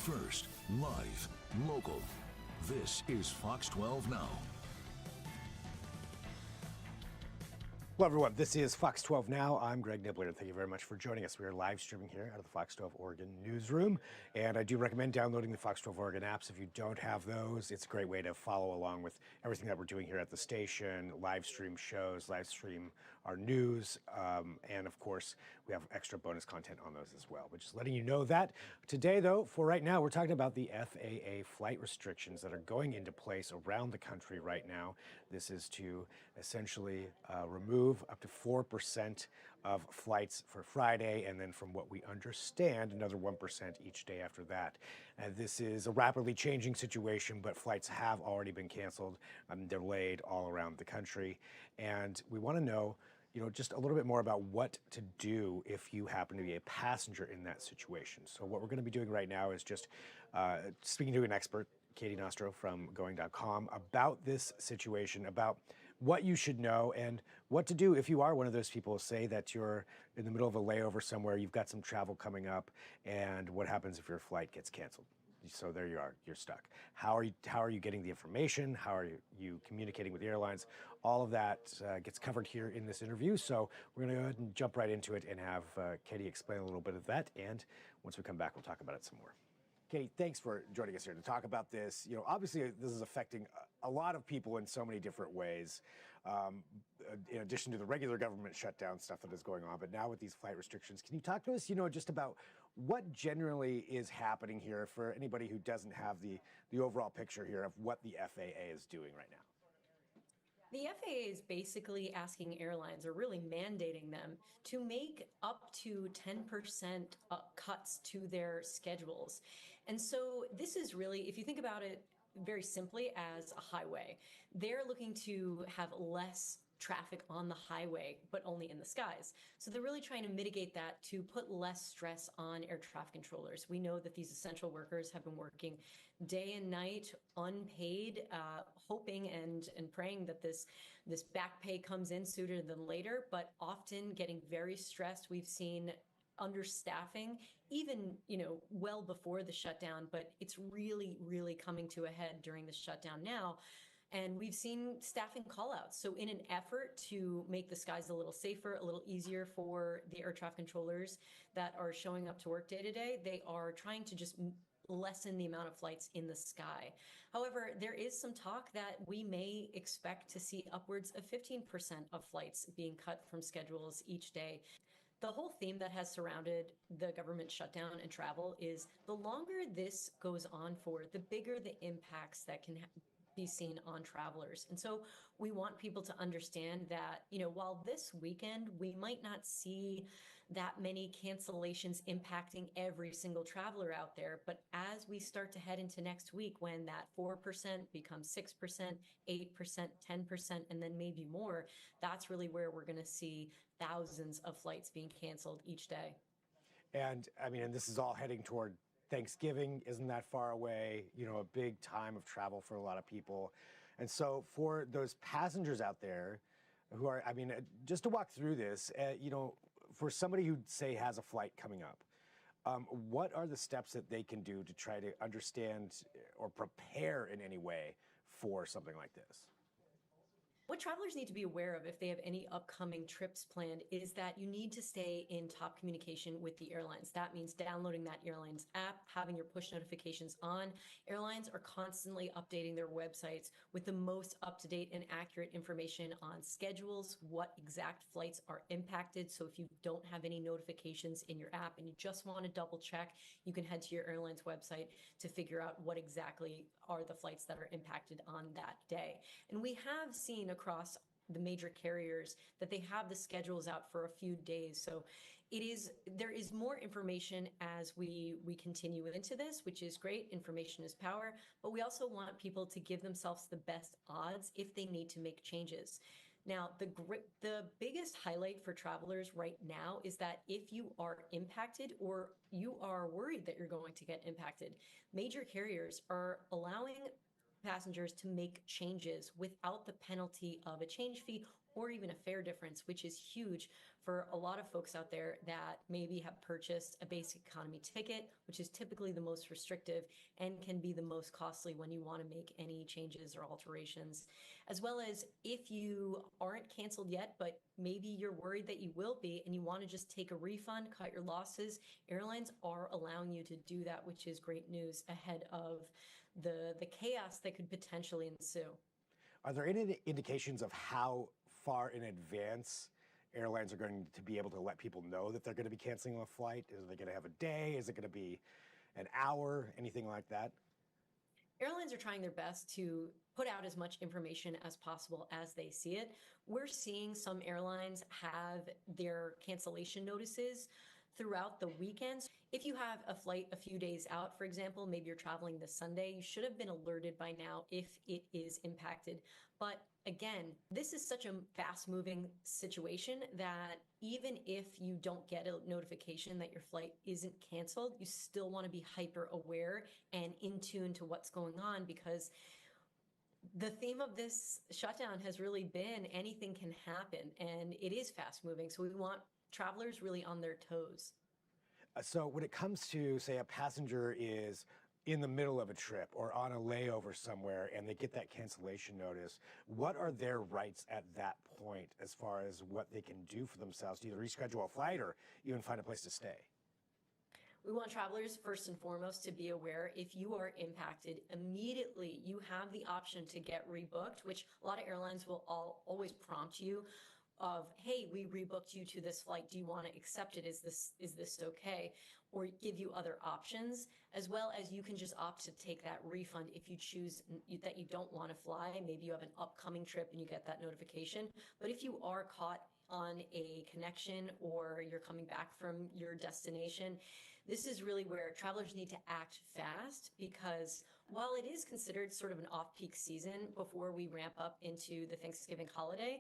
First, live, local. This is Fox 12 Now. Hello, everyone. This is Fox 12 Now. I'm Greg Nibbler. Thank you very much for joining us. We are live streaming here out of the Fox 12 Oregon newsroom. And I do recommend downloading the Fox 12 Oregon apps. If you don't have those, it's a great way to follow along with everything that we're doing here at the station, live stream shows, live stream our news. And of course, we have extra bonus content on those as well. But just letting you know that. Today, though, for right now, we're talking about the FAA flight restrictions that are going into place around the country right now. This is to essentially remove up to 4% of flights for Friday, and then from what we understand, another 1% each day after that. And this is a rapidly changing situation, but flights have already been canceled and delayed all around the country. And we want to know, just a little bit more about what to do if you happen to be a passenger in that situation. So what we're going to be doing right now is just speaking to an expert, Katy Nastro from going.com, about this situation, about what you should know and what to do if you are one of those people, say that you're in the middle of a layover somewhere, you've got some travel coming up, and what happens if your flight gets canceled? So there you are, you're stuck. How are you getting the information? How are you communicating with the airlines? All of that gets covered here in this interview. So we're going to go ahead and jump right into it and have Katy explain a little bit of that. And once we come back, we'll talk about it some more. Katy, thanks for joining us here to talk about this. Obviously, this is affecting a lot of people in so many different ways, in addition to the regular government shutdown stuff that is going on. But now with these flight restrictions, can you talk to us, just about what generally is happening here for anybody who doesn't have the overall picture here of what the FAA is doing right now? The FAA is basically asking airlines, or really mandating them, to make up to 10% cuts to their schedules. And so this is really, if you think about it very simply as a highway, they're looking to have less traffic on the highway, but only in the skies. So they're really trying to mitigate that to put less stress on air traffic controllers. We know that these essential workers have been working day and night, unpaid, hoping and praying that this back pay comes in sooner than later, but often getting very stressed. We've seen understaffing, even, well before the shutdown, but it's really, really coming to a head during the shutdown now. And we've seen staffing call-outs. So in an effort to make the skies a little safer, a little easier for the air traffic controllers that are showing up to work day to day, they are trying to just lessen the amount of flights in the sky. However, there is some talk that we may expect to see upwards of 15% of flights being cut from schedules each day. The whole theme that has surrounded the government shutdown and travel is the longer this goes on for, the bigger the impacts that can be seen on travelers. And so we want people to understand that, while this weekend we might not see that many cancellations impacting every single traveler out there, but as we start to head into next week, when that 4% becomes 6%, 8%, 10%, and then maybe more, that's really where we're going to see thousands of flights being canceled each day. And this is all heading toward Thanksgiving isn't that far away, a big time of travel for a lot of people. And so for those passengers out there who are, just to walk through this, for somebody who, say, has a flight coming up, what are the steps that they can do to try to understand or prepare in any way for something like this? What travelers need to be aware of if they have any upcoming trips planned is that you need to stay in top communication with the airlines. That means downloading that airline's app, having your push notifications on. Airlines are constantly updating their websites with the most up-to-date and accurate information on schedules, what exact flights are impacted. So if you don't have any notifications in your app and you just want to double check, you can head to your airline's website to figure out what exactly are the flights that are impacted on that day. And we have seen across the major carriers that they have the schedules out for a few days. So there is more information as we continue into this, which is great. Information is power, but we also want people to give themselves the best odds if they need to make changes. Now, the biggest highlight for travelers right now is that if you are impacted or you are worried that you're going to get impacted, major carriers are allowing passengers to make changes without the penalty of a change fee or even a fare difference, which is huge for a lot of folks out there that maybe have purchased a basic economy ticket, which is typically the most restrictive and can be the most costly when you want to make any changes or alterations. As well as if you aren't canceled yet, but maybe you're worried that you will be and you want to just take a refund, cut your losses, airlines are allowing you to do that, which is great news ahead of the chaos that could potentially ensue. Are there any indications of how far in advance airlines are going to be able to let people know that they're going to be canceling a flight? Is it going to have a day? Is it going to be an hour? Anything like that? Airlines are trying their best to put out as much information as possible as they see it. We're seeing some airlines have their cancellation notices throughout the weekends. If you have a flight a few days out, for example, maybe you're traveling this Sunday, you should have been alerted by now if it is impacted. But again, this is such a fast moving situation that even if you don't get a notification that your flight isn't canceled, you still want to be hyper aware and in tune to what's going on, because the theme of this shutdown has really been anything can happen, and it is fast moving. So we want travelers really on their toes. So when it comes to, say, a passenger is in the middle of a trip or on a layover somewhere and they get that cancellation notice, what are their rights at that point as far as what they can do for themselves to either reschedule a flight or even find a place to stay? We want travelers first and foremost to be aware if you are impacted immediately, you have the option to get rebooked, which a lot of airlines will always prompt you of, hey, we rebooked you to this flight. Do you want to accept it? Is this okay? Or give you other options, as well as you can just opt to take that refund if you choose that you don't want to fly. Maybe you have an upcoming trip and you get that notification. But if you are caught on a connection or you're coming back from your destination, this is really where travelers need to act fast, because while it is considered sort of an off-peak season before we ramp up into the Thanksgiving holiday,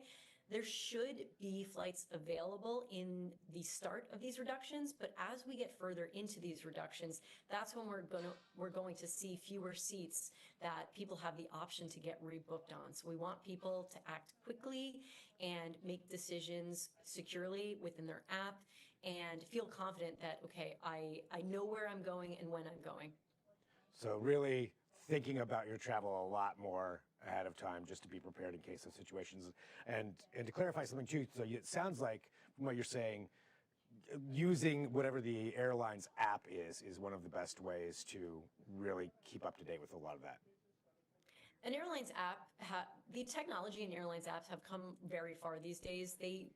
there should be flights available in the start of these reductions, but as we get further into these reductions, that's when we're going to see fewer seats that people have the option to get rebooked on. So we want people to act quickly and make decisions securely within their app and feel confident that, okay, I know where I'm going and when I'm going. So really thinking about your travel a lot more ahead of time, just to be prepared in case of situations. And to clarify something too, so it sounds like from what you're saying, using whatever the airline's app is one of the best ways to really keep up to date with a lot of that. An airline's app, the technology in airlines apps have come very far these days. They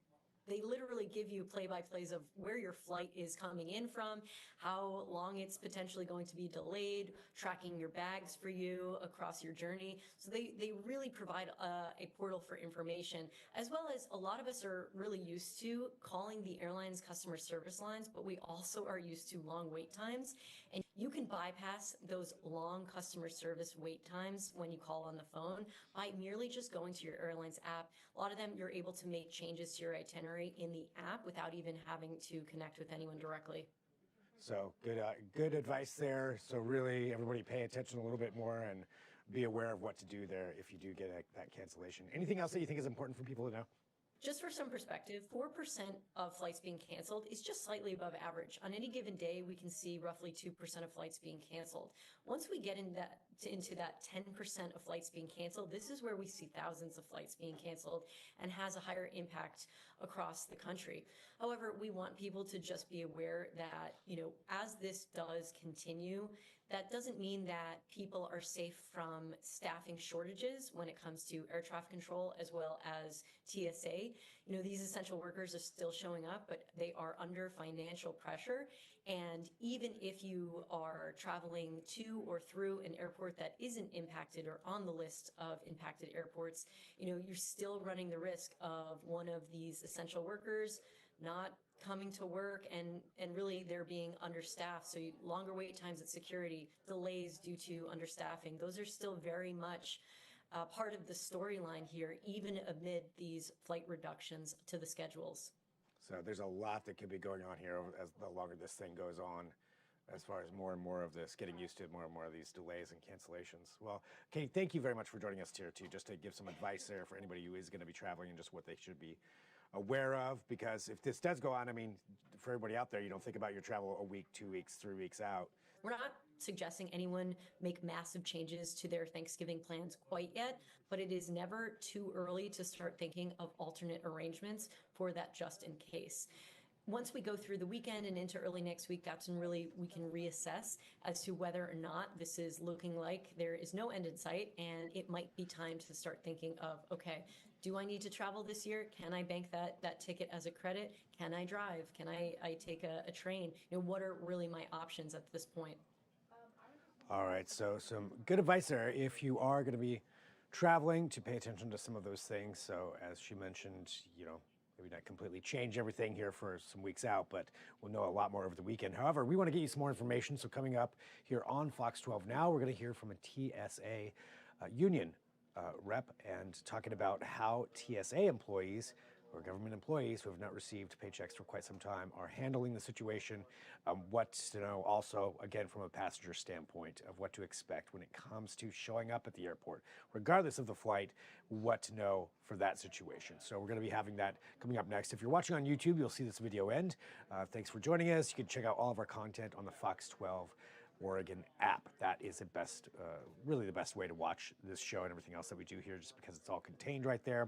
literally give you play-by-plays of where your flight is coming in from, how long it's potentially going to be delayed, tracking your bags for you across your journey. So they really provide a portal for information, as well as a lot of us are really used to calling the airline's customer service lines, but we also are used to long wait times. And you can bypass those long customer service wait times when you call on the phone by merely just going to your airline's app. A lot of them, you're able to make changes to your itinerary in the app without even having to connect with anyone directly. So good advice there. So really, everybody pay attention a little bit more and be aware of what to do there if you do get that cancellation. Anything else that you think is important for people to know? Just for some perspective, 4% of flights being canceled is just slightly above average. On any given day, we can see roughly 2% of flights being canceled. Once we get into that 10% of flights being canceled, this is where we see thousands of flights being canceled and has a higher impact across the country. However, we want people to just be aware that, as this does continue, that doesn't mean that people are safe from staffing shortages when it comes to air traffic control as well as TSA. These essential workers are still showing up, but they are under financial pressure. And even if you are traveling to or through an airport that isn't impacted or on the list of impacted airports, you're still running the risk of one of these essential workers not coming to work and really they're being understaffed. So longer wait times at security, delays due to understaffing, those are still very much part of the storyline here, even amid these flight reductions to the schedules. So there's a lot that could be going on here as the longer this thing goes on. as far as more and more of this, getting used to more and more of these delays and cancellations. Well, Katie, thank you very much for joining us here too, just to give some advice there for anybody who is going to be traveling and just what they should be aware of. Because if this does go on, I mean, for everybody out there, you don't think about your travel a week, 2 weeks, 3 weeks out. We're not suggesting anyone make massive changes to their Thanksgiving plans quite yet, but it is never too early to start thinking of alternate arrangements for that just in case. Once we go through the weekend and into early next week, that's when really we can reassess as to whether or not this is looking like there is no end in sight, and it might be time to start thinking of, okay, do I need to travel this year? Can I bank that ticket as a credit? Can I drive? Can I take a train? What are really my options at this point? All right, so some good advice there if you are going to be traveling, to pay attention to some of those things. So as she mentioned, maybe not completely change everything here for some weeks out, but we'll know a lot more over the weekend. However, we want to get you some more information. So coming up here on Fox 12 Now, we're going to hear from a TSA union rep and talking about how TSA employees or government employees who have not received paychecks for quite some time are handling the situation. What to know also, again, from a passenger standpoint of what to expect when it comes to showing up at the airport, regardless of the flight, what to know for that situation. So we're going to be having that coming up next. If you're watching on YouTube, you'll see this video end. Thanks for joining us. You can check out all of our content on the Fox 12 Oregon app. That is the best, really the best way to watch this show and everything else that we do here, just because it's all contained right there.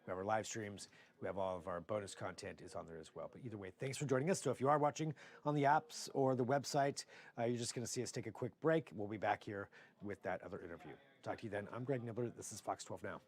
We have our live streams. We have all of our bonus content is on there as well. But either way, thanks for joining us. So if you are watching on the apps or the website, you're just going to see us take a quick break. We'll be back here with that other interview. Talk to you then. I'm Greg Nibbler. This is Fox 12 Now.